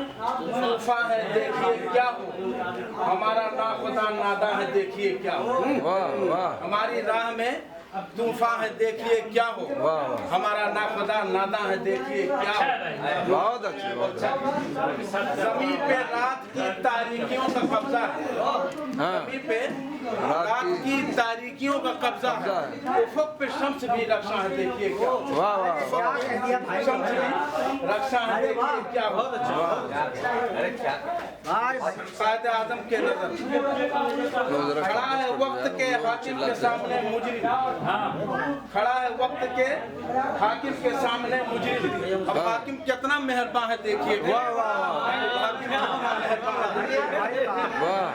तूफान है देखिए क्या हो, हमारा नाखुदा नादा है देखिए क्या हो। वाह वाह, हमारी राह में तूफान है देखिए क्या हो, हमारा नाखुदा नादा है देखिए क्या हो। बहुत अच्छे बहुत अच्छे। जमीन पे रात की तारीकियों का कब्जा है, हाँ, जमीन पे रात की तारीकियों का कब्जा है, उफक पे शम्स भी रक्षा है देखिए क्या हो। वाह वाह वाह, शम्स भी रक्षा है देखिए क्या हो। कायदे आजम के नजर खड़ा है वक्त के हाकिम के सामने मुजरिम, खड़ा है वक्त के हाकिम के सामने मुजरिम। अब हाकिम कितना मेहरबान है देखिए। वाह वाह हाकिम कितना मेहरबान है देखिए। वाह,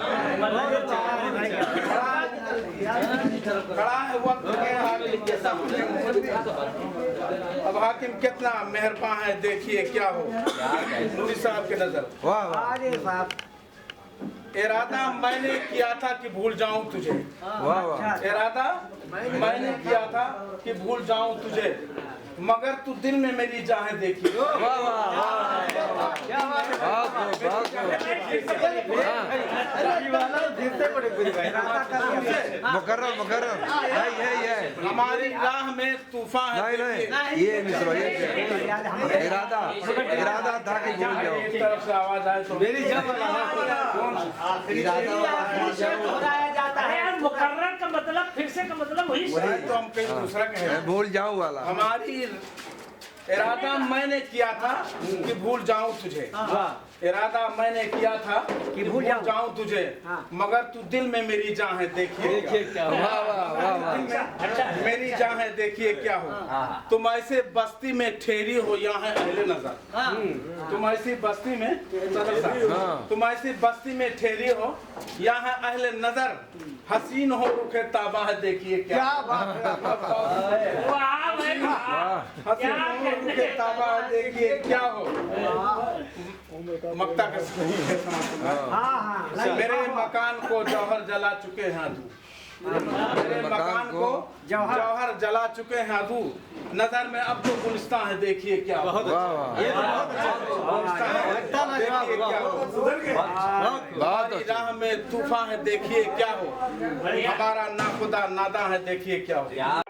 खड़ा है वक्त के हाकिम के सामने मुजरिम। अब हाकिम कितना मेहरबान है देखिए क्या हो। नूरी साहब के नजर वाह वाह, इरादा मैंने किया था कि भूल जाऊं तुझे, वाह वाह, इरादा मैंने किया था कि भूल जाऊं तुझे, मगर तू दिल में मेरी जान देखी। वाह वाह वाह, बहुत मुकर्रम मुकर्रम, है हमारी राह में तूफान है नहीं नहीं, ये मिश्रो ये इरादा इरादा था कि भूल जाओ। एक तरफ से आवाज आए तो मेरी मुकर्रर का मतलब फिर से का मतलब वही तो हम कहीं दूसरा कहें। भूल जाऊं वाला। हमारी इरादा मैंने किया था कि भूल जाऊं तुझे, इरादा मैंने किया था कि भूल जाऊं तुझे, मगर तू दिल में मेरी जान है देखिए क्या हो। वाह वाह वाह वाह, मेरी जान है देखिए क्या हो। तुम ऐसे बस्ती में ठहरी हो यहाँ है अहले नजर, तुम ऐसी बस्ती में तुम ऐसी बस्ती में ठहरी हो यहाँ है अहले नजर, हसीन हो रुखे ताबा है देखिए क्या। हसीन हो रुखे ताबा है देखिए क्या हो। मक्ता का मेरे मकान को जौहर जला चुके हैं तू, मेरे मकान को जौहर जला चुके हैं तू, नजर में अब तो गुलिस्तान है देखिए क्या। वाह वाह, हमारी राह में तूफान है देखिए क्या हो, हमारा नाखुदा नादा है देखिए क्या हो।